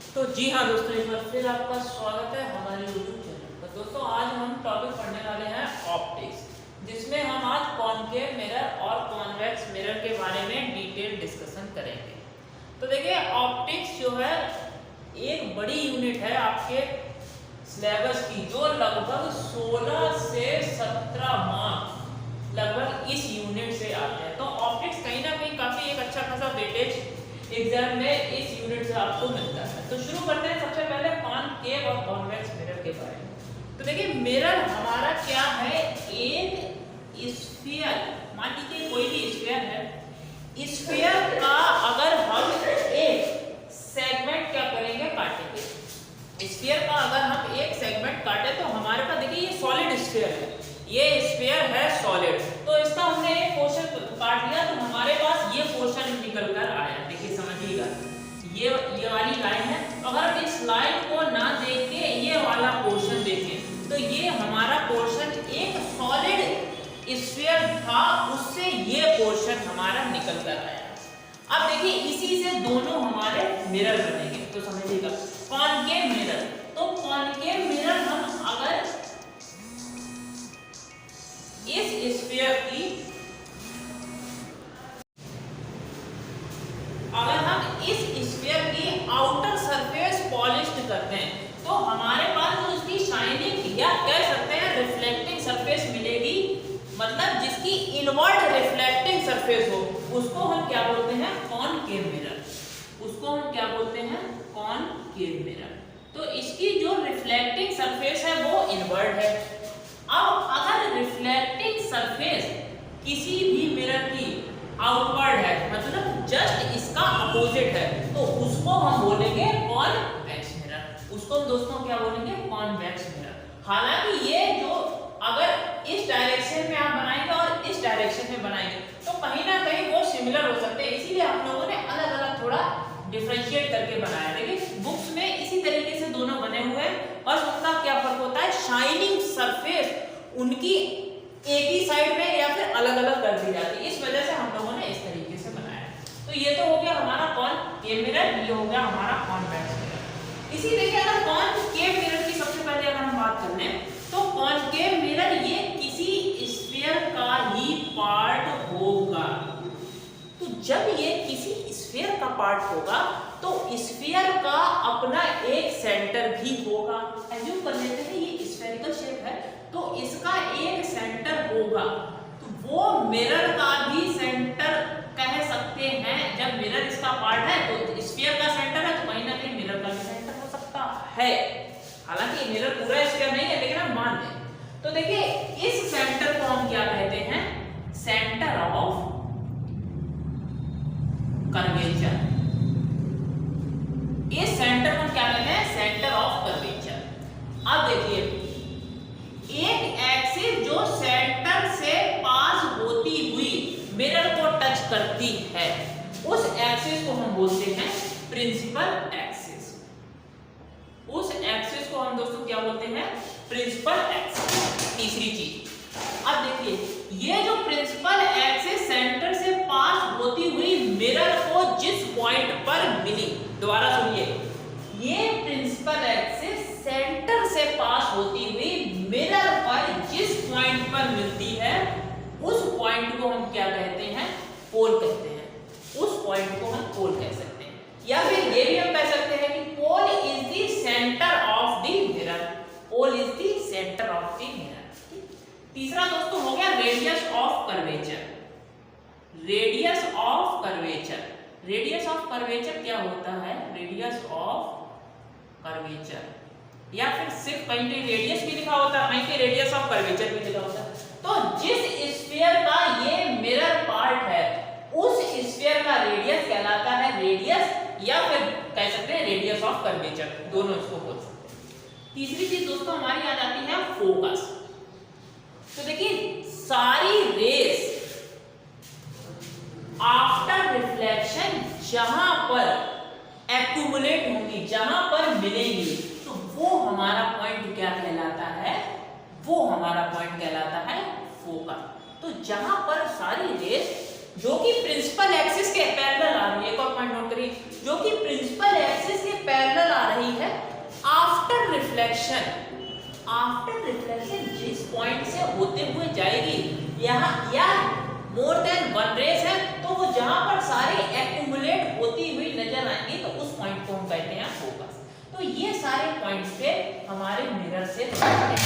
तो जी हाँ दोस्तों, एक बार फिर आपका स्वागत है हमारे YouTube चैनल पर। दोस्तों आज हम टॉपिक पढ़ने वाले हैं ऑप्टिक्स, जिसमें हम आज कॉनकेव मिरर और कॉन्वेक्स मिरर के बारे में डिटेल डिस्कशन करेंगे। तो देखिए, ऑप्टिक्स जो है एक बड़ी यूनिट है आपके सिलेबस की, जो लगभग 16 से 17 मार्क्स लगभग इस यूनिट से आते हैं। तो ऑप्टिक्स कहीं ना कहीं काफी एक अच्छा खासा वेटेज एग्जाम में इस यूनिट से आपको मिलता है। तो शुरू करते हैं सबसे पहले कॉनकेव और कॉन्वेक्स मिरर के बारे में। तो देखिए, मिरर हमारा क्या है, एक स्फीयर, मान लीजिए कोई भी स्फीयर है, स्फीयर का अगर हम एक सेगमेंट क्या करेंगे, काटेंगे। स्फीयर का अगर हम एक सेगमेंट काटे तो हमारे पास देखिए ये सॉलिड स्फीयर है, ये स्फीयर है सॉलिड। तो इसका हमने एक पोर्शन काट लिया तो हमारे पास ये पोर्शन निकल कर आया। देखिए समझिएगा, ये वाली लाइन है। अगर हम इस लाइन को ना देख के ये वाला पोर्शन देखें तो ये हमारा पोर्शन एक सॉलिड स्फीयर था, उससे ये पोर्शन हमारा निकल कर आया। अब देखिए इसी से दोनों हमारे मिरर बनेंगे। तो समझिएगा कॉनकेव मिरर, तो कॉनकेव मिरर हम अगर इस स्फीयर की आउटर सरफेस पॉलिश्ड करते हैं तो हमारे पास जो इसकी शाइनिंग या कह सकते हैं रिफ्लेक्टिंग सरफेस मिलेगी, मतलब जिसकी इनवर्ड रिफ्लेक्टिंग सरफेस हो, उसको हम क्या बोलते हैं, कॉनकेव मिरर। उसको हम क्या बोलते हैं, कॉनकेव मिरर। तो इसकी जो रिफ्लेक्टिंग सरफेस है वो इनवर्ड है। अब अगर रिफ्लेक्टिंग सरफेस किसी भी मिरर की आउटवर्ड है, मतलब जस्ट इसका अपोजिट है, तो उसको हम बोलेंगे कॉन्वेक्स मिरर। उसको हम दोस्तों क्या बोलेंगे, कॉन्वेक्स मिरर। हालांकि ये जो अगर इस डायरेक्शन में आप बनाएंगे और इस डायरेक्शन में बनाएंगे तो कहीं ना कहीं वो सिमिलर हो सकते हैं, इसीलिए हम लोगों ने अलग अलग थोड़ा डिफरेंशिएट करके बनाया। देखिए बुक्स में इसी तरीके से दोनों बने हुए हैं, बस उनका क्या फर्क होता है, शाइनिंग सरफेस उनकी एक ही साइड में या फिर अलग अलग कर दी जाती है, इस वजह से हम लोगों ने इस तरीके से बनाया। तो ये तो हो गया हमारा कॉनकेव मिरर, ये हो गया हमारा कॉन्वेक्स मिरर। इसी देखिए अगर कॉनकेव मिरर की सबसे पहले अगर हम बात कर लें तो कॉनकेव मिरर ये किसी स्फीयर का ही पार्ट होगा। तो जब ये किसी स्फीयर का पार्ट होगा तो स्फीयर का अपना एक सेंटर भी होगा। एज्यूम कर लेते हैं ये स्फेरिकल शेप है तो इसका एक सेंटर होगा, तो वो मिरर का भी सेंटर कह सकते हैं। जब मिरर इसका पार्ट है तो स्फीयर का सेंटर है, तो कहीं ना कहीं मिरर का भी सेंटर हो सकता है। हालांकि मिरर पूरा स्फीयर नहीं है, लेकिन हम मान लें। तो देखिए इस सेंटर को हम क्या कहते हैं, सेंटर ऑफ कर्वेचर। इस सेंटर को क्या कहते हैं, सेंटर ऑफ कर्वेचर। अब देखिए एक एक्सिस जो सेंटर से पास होती हुई मिरर को टच करती है, उस एक्सिस को हम बोलते हैं प्रिंसिपल एक्सिस। उस एक्सिस को हम दोस्तों क्या बोलते हैं, प्रिंसिपल एक्सिस। तीसरी चीज, अब देखिए ये जो प्रिंसिपल एक्सिस सेंटर से पास होती हुई मिरर को जिस पॉइंट पर मिली, दोबारा सुनिए, ये प्रिंसिपल एक्सिस सेंटर से पास होती हुई मिरर पर जिस पॉइंट पर मिलती है उस पॉइंट को हम क्या कहते हैं, पोल कहते हैं। उस पॉइंट को हम पोल कह सकते हैं, या फिर ये भी हम कह सकते हैं कि pole is the centre of the mirror. Pole is the centre of the mirror. तीसरा दोस्तों हो गया radius of curvature. Radius of curvature, radius of curvature क्या होता है, रेडियस ऑफ कर्वेचर या फिर सिर्फ कहीं पे रेडियस भी लिखा होता है, कहीं पे रेडियस ऑफ कर्वेचर भी लिखा होता है। तो जिस स्फीयर का ये मिरर पार्ट है उस स्फीयर का रेडियस कहलाता है रेडियस, या फिर कह सकते हैं रेडियस ऑफ कर्वेचर, दोनों इसको बोल सकते हैं। तीसरी चीज दोस्तों हमारी आ जाती है फोकस। तो देखिए सारी रेस आफ्टर रिफ्लेक्शन जहां पर एक्यूमुलेट होंगी, जहां पर मिलेंगी, तो वो हमारा पॉइंट क्या कहलाता है, वो हमारा पॉइंट कहलाता है फोकस। तो जहां पर सारी रेस जो कि प्रिंसिपल एक्सिस के पैरेलल आ रही है, एक और पॉइंट नोट करिए, जो कि प्रिंसिपल एक्सिस के पैरेलल आ रिफ्लेक्शन, आफ्टर रिफ्लेक्शन जिस पॉइंट से होते हुए जाएगी यहाँ या मोर देन वन रेस है तो वो जहां पर सारी एक्यूमुलेट होती हुई नजर आएंगी तो उस पॉइंट को हम कहते हैं फोकस। तो ये सारे पॉइंट्स थे हमारे मिरर से रिलेटेड,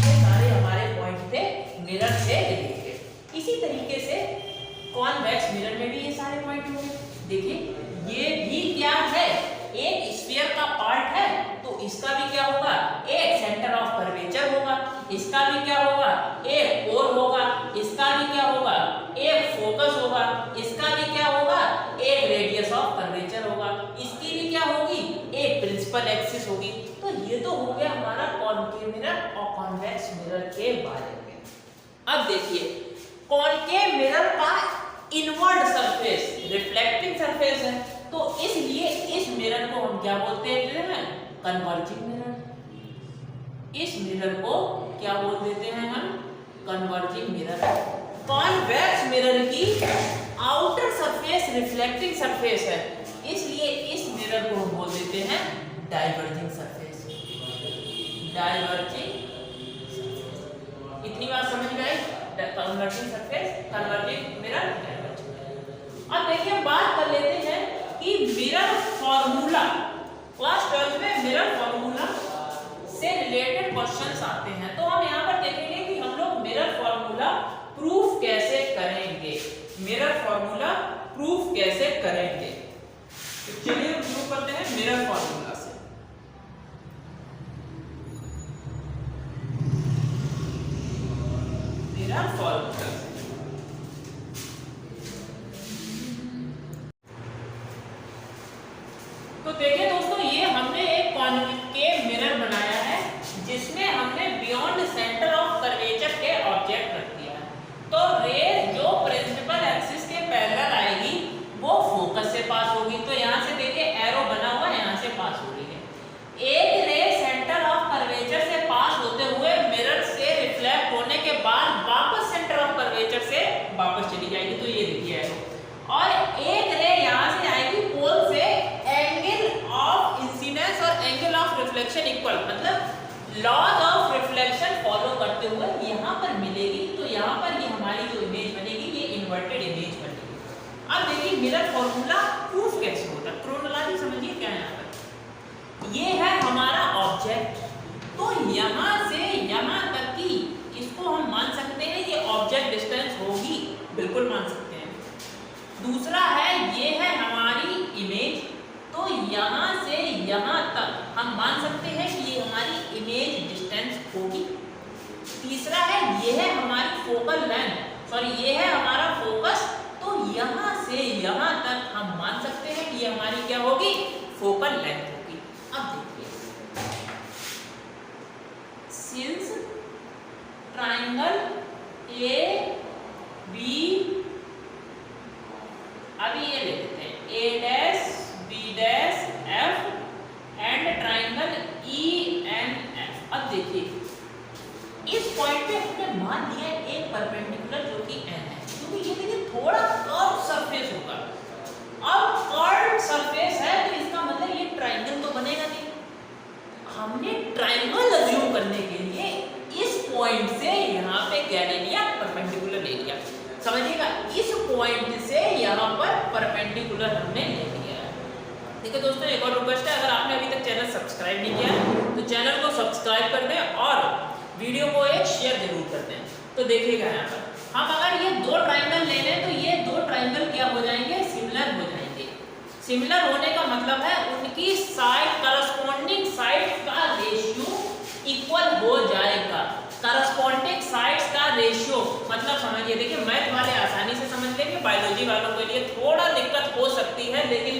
ये सारे हमारे पॉइंट थे मिरर से रिलेटेड। इसी तरीके से कॉन्वेक्स मिरर में भी ये सारे पॉइंट होंगे। देखिए ये भी क्या है, एक स्फीयर का पार्ट है तो इसका भी क्या होगा, एक सेंटर ऑफ कर्वेचर होगा, इसका भी क्या होगा, एक कोर होगा, इसका भी क्या होगा, एक फोकस होगा, इसका भी क्या होगा, एक रेडियस ऑफ कर्वेचर होगा, इसकी भी क्या होगी, एक प्रिंसिपल एक्सिस होगी। तो ये तो हो गया हमारा कॉनकेव मिरर और कॉन्वेक्स मिरर के बारे में। अब देखिए कॉनकेव मिरर का इनवर्ड सरफेस रिफ्लेक्टिंग सरफेस है तो इसलिए इस मिरर को हम क्या बोलते हैं, कन्वर्जिंग मिरर। इस मिरर को क्या बोल देते हैं हम, कन्वर्जिंग मिरर। कॉन्वेक्स मिरर की आउटर सरफेस रिफ्लेक्टिंग सरफेस है इसलिए इस मिरर को हम बोल देते हैं डाइवर्जिंग सरफेस। डाइवर्जिंग, इतनी बात समझ में आई, converging surface, converging mirror, diverging. अब देखिए बात कर लेते हैं कि मिरर फॉर्मूला, क्लास 12 में मिरर फॉर्मूला से रिलेटेड क्वेश्चंस आते हैं तो हम यहाँ पर देखेंगे कि हम लोग मिरर फॉर्मूला प्रूफ कैसे करेंगे, मिरर फॉर्मूला प्रूफ कैसे करेंगे। तो चलिए प्रूफ करते हैं मिरर फॉर्मूला से। मिरर फॉर्मूला तो देखिए दोस्तों ये हमने एक कॉनकेव मिरर बनाया है जिसमें हमने बियॉन्ड सेंटर ऑफ कर्वेचर के ऑब्जेक्ट रख दिया है। तो रेज जो प्रिंसिपल एक्सिस के पैरेलल आएगी वो फोकस से पास होगी। तो यहाँ से देखिए एरो बना हुआ यहाँ से पास हो रही है। एक रे सेंटर ऑफ कर्वेचर से पास होते हुए मिरर से रिफ्लेक्ट होने के बाद वापस सेंटर ऑफ कर्वेचर से वापस चली जाएगी। तो ये देखिए एरो, और एक रे यहाँ से आएगी पोल से, एंगल ऑफ इंसिडेंस और एंगल ऑफ रिफ्लेक्शन इक्वल, मतलब लॉज ऑफ रिफ्लेक्शन फॉलो करते हुए यहाँ पर मिलेगी। तो यहाँ पर ये हमारी जो इमेज बनेगी ये इन्वर्टेड इमेज बनेगी। अब देखिए मिरर फॉर्मूला प्रूफ कैसे होता है, क्रोनोलॉजी समझिए क्या है यहाँ पर। ये है हमारा ऑब्जेक्ट, तो यहाँ से यहाँ तक की इसको हम मान सकते हैं ये ऑब्जेक्ट डिस्टेंस होगी, बिल्कुल मान सकते हैं। दूसरा है ये है हमारी इमेज, तो यहाँ से यहाँ तक हम मान सकते हैं कि ये हमारी इमेज डिस्टेंस होगी। तीसरा है ये है हमारी फोकल लेंथ, सॉरी ये है हमारा फोकस, तो यहाँ से यहाँ तक हम मान सकते हैं कि ये हमारी क्या होगी, फोकल लेंथ होगी। अब देखिए सिंस ट्राइंगल ए बी, अभी ये लिखते हैं A dash B dash F and triangle E N F. अब देखिए इस पॉइंट पे हमने मान लिया एक परपेंडिकुलर जो कि एन है, क्योंकि ये देखिए थोड़ा कर्व सरफेस होगा। अब कर्व सरफेस है तो इसका मतलब ये ट्राइंगल तो बनेगा नहीं। हमने ट्राइंगल अज्यूम करने के लिए इस पॉइंट से यहाँ पे क्या ले लिया, परपेंडिकुलर ले लिया। समझिएगा इस पॉइंट से यहाँ पर परपेंडिकुलर हमने ले लिया है। ठीक है दोस्तों, एक और रिक्वेस्ट है, अगर आपने अभी तक चैनल सब्सक्राइब नहीं किया तो चैनल को सब्सक्राइब कर दें और वीडियो को एक शेयर जरूर कर दें। तो देखिएगा यहाँ पर हम अगर ये दो ट्राइंगल ले लें तो ये दो ट्राइंगल क्या हो जाएंगे, सिमिलर हो जाएंगे। सिमिलर होने का मतलब है उनकी साइड करस्पॉन्डिंग साइड का रेशियो इक्वल हो जाएगा। करस्पॉन्डिंग साइड्स का रेशियो मतलब समझिए, देखिए मैथ वाले आसानी से समझ लेंगे, बायोलॉजी वालों के लिए थोड़ा दिक्कत हो सकती है, लेकिन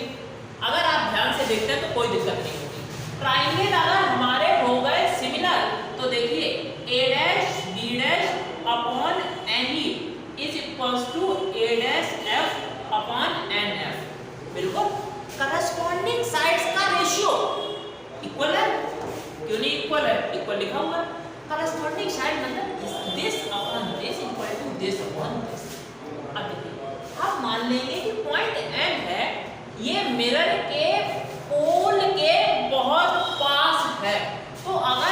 अगर आप ध्यान से देखते हैं तो कोई दिक्कत नहीं होगी। ट्राइंगल अगर हमारे हो गए सिमिलर तो देखिए A dash B dash upon N E is equals to A dash F upon N F. बिल्कुल करस्पॉन्डिंग साइड्स का रेशियो इक्वल है, क्यों नहीं इक्वल है, इक्वल लिखा हुआ है। करस्पॉन्डिंग साइड मतलब this upon this equal to this upon this. अब देखिए आप मान लेंगे कि पॉइंट एन है, ये मिरर के पोल के बहुत पास है, तो अगर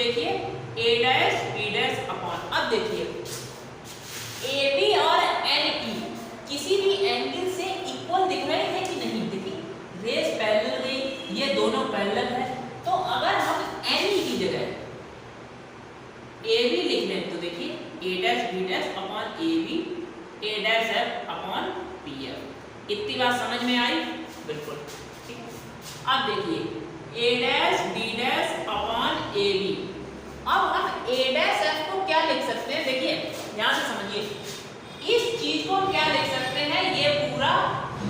देखिए a dash b dash upon, अब देखिए AB और NE किसी भी एंगल से इक्वल दिख रहे हैं कि नहीं? देखिए रेज पैरेलल नहीं, ये दोनों पैरेलल है, तो अगर हम NE की जगह AB लिख लें तो देखिए a dash b dash upon AB a dash f upon pf। इतनी बात समझ में आई? बिल्कुल ठीक। अब देखिए a dash b dash upon AB, अब हम a डैश f को क्या लिख सकते हैं? देखिए ध्यान से समझिए, इस चीज को क्या लिख सकते हैं? ये पूरा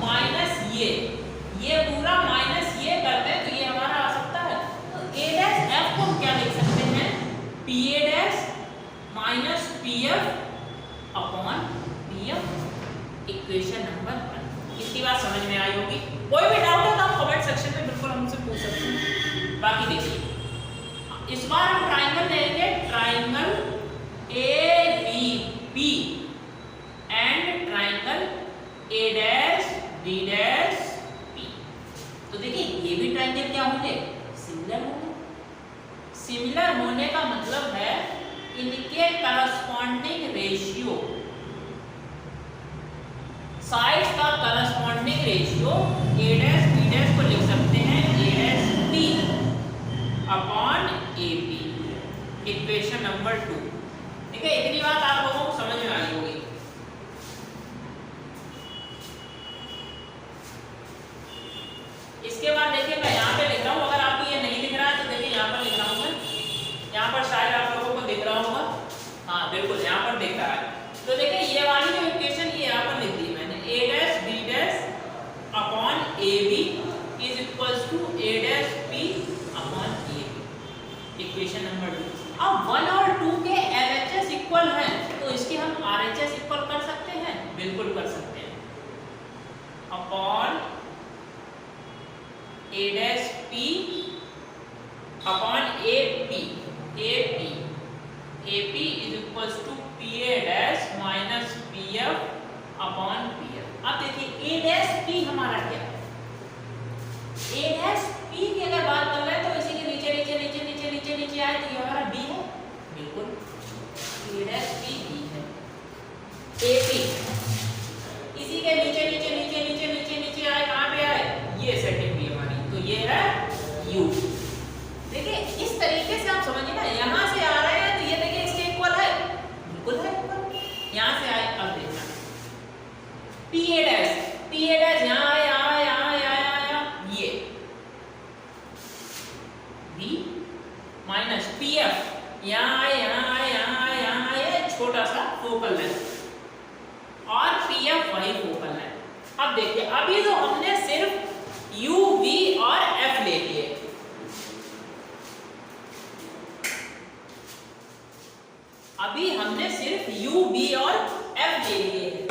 माइनस ये पूरा माइनस ये करते हैं तो ये हमारा आ सकता है। तो a डैश f को हम क्या लिख सकते हैं? pa dash minus pf upon pf, equation number 1। इतनी बात समझ में आई होगी। कोई भी डाउट है तो आप कमेंट सेक्शन में बिल्कुल हमसे पूछ सकते हैं। बाकी देखिए इस बार हम ट्राइंगल लेंगे, triangle ABP and triangle A dash B dash P। तो देखिए ये भी ट्राइंगल क्या होंगे? सिमिलर होंगे। सिमिलर होने का मतलब है इनके करस्पॉन्डिंग रेशियो, साइड्स का corresponding ratio A dash B dash को लिख सकते हैं A dash P upon AP, equation number 2। ठीक है, इतनी बात आप लोगों को समझ में आई होगी। इसके बाद देखिए मैं यहाँ पे लिख रहा हूँ, अगर आपको ये नहीं दिख रहा है तो देखिए यहाँ पर लिख रहा हूँ मैं, यहाँ पर शायद आप लोगों को दिख रहा होगा। हाँ बिल्कुल यहाँ पर दिख रहा है। तो देखिए ये वाली जो इक्वेशन ये यहाँ पर लिख दी मैंने, a dash b dash upon AB is equals to a dash p upon AB, equation number 2। अब 1 और 2 के LHS इक्वल हैं तो इसके हम RHS इक्वल कर सकते हैं, बिल्कुल कर सकते हैं, upon a dash p upon AP is equals to pa dash minus pf upon pf। अब देखिए a डैश p हमारा क्या है? a डैश p की अगर बात कर रहे हैं तो इसी के नीचे नीचे नीचे नीचे नीचे नीचे आए तो ये हमारा b है, बिल्कुल a डैश p b है। AP इसी के नीचे नीचे नीचे नीचे नीचे नीचे आए, कहाँ पे आए? ये सेटिंग भी हमारी, तो ये है u। देखिए इस तरीके से आप समझिए ना, यहाँ से आ रहे हैं तो ये देखिए इसके इक्वल है, बिल्कुल है इक्वल। यहाँ से आए, अब देखना pa डैश यहाँ आए, यहाँ आए, यहाँ आए, यहाँ आया, ये b माइनस pf यहाँ आए, यहाँ आए, यहाँ आए, यहाँ आए, छोटा सा फोकल लेंथ, और pf वही फोकल लेंथ। अब देखिए अभी तो हमने सिर्फ u v और f ले लिए, अभी हमने सिर्फ u v और f ले लिए हैं,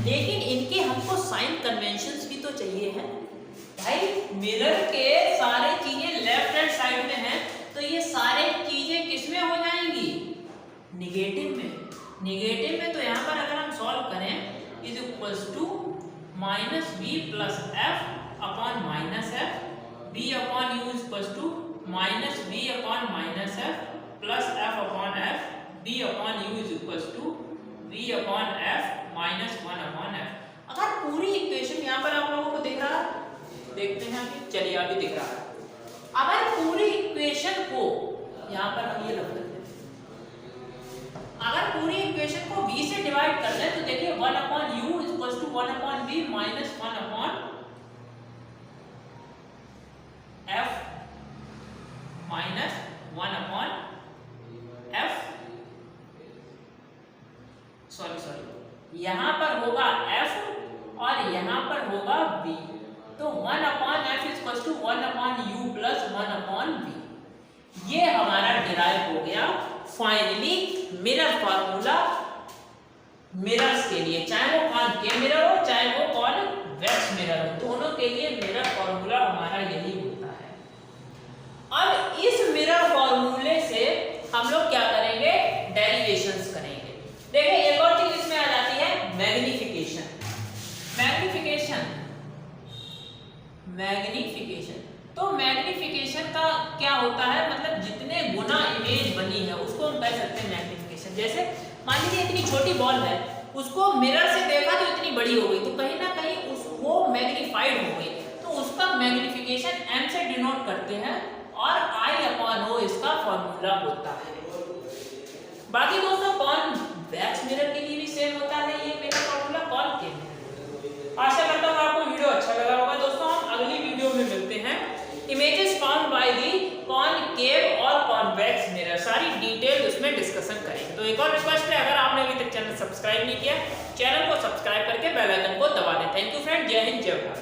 लेकिन इनके हमको साइन कन्वेंशंस भी तो चाहिए हैं भाई। मिरर के सारे चीजें लेफ्ट हैंड साइड में हैं तो ये सारे चीजें किसमें हो जाएंगी? निगेटिव में। निगेटिव में तो यहाँ पर अगर हम सॉल्व करें is equals to minus b plus f upon minus f, b upon u is equals to minus b upon minus f plus f upon f, b upon u is equals to b upon f minus 1 upon f. अगर पूरी equation यहाँ पर आप लोगों को दिख रहा है, देखते हैं अभी, चलिए अभी दिख रहा है। अगर पूरी इक्वेशन को यहाँ पर हम ये रख देते हैं, अगर पूरी इक्वेशन को b से डिवाइड कर दें तो देखिए 1 upon u is equals to 1 upon b minus 1 upon f minus 1 upon f, sorry यहाँ पर होगा f और यहाँ पर होगा b, तो 1 upon f is equals to 1 upon u plus 1 upon b। ये हमारा डिराइव हो गया फाइनली मिरर फार्मूला मिरर्स के लिए, चाहे वो कॉनकेव मिरर हो चाहे वो कॉन्वेक्स मिरर हो, दोनों के लिए मिरर फार्मूला हमारा यही होता है। अब इस मिरर फार्मूले से हम लोग क्या करेंगे? डेरिवेशंस करेंगे। देखिए एक और चीज इसमें आ जाती है मैग्निफिकेशन। मैग्निफिकेशन तो मैग्निफिकेशन का क्या होता है, मतलब जितने गुना इमेज बनी है उसको हम कह सकते हैं मैग्निफिकेशन। जैसे मान लीजिए इतनी छोटी बॉल है, उसको मिरर से देखा तो इतनी बड़ी हो गई, तो कहीं ना कहीं वो मैग्नीफाइड हो गई, तो उसका मैग्निफिकेशन m से डिनोट करते हैं और I/O इसका फॉर्मूला होता है। बाकी दोस्तों कॉन्वेक्स मिरर के लिए भी सेम होता है ये मेरा फॉर्मूला कॉनकेव मिरर। आशा करता हूँ आपको वीडियो अच्छा लगा होगा। दोस्तों हम अगली वीडियो में मिलते हैं। Images found by the concave और कॉन्वेक्स मिरर, सारी डिटेल उसमें डिस्कशन करेंगे। तो एक और रिक्वेस्ट है, अगर आपने अभी तक चैनल सब्सक्राइब नहीं किया, चैनल को सब्सक्राइब करके बेल आइकन को दबा दें। थैंक यू फ्रेंड, जय हिंद, जय भारत।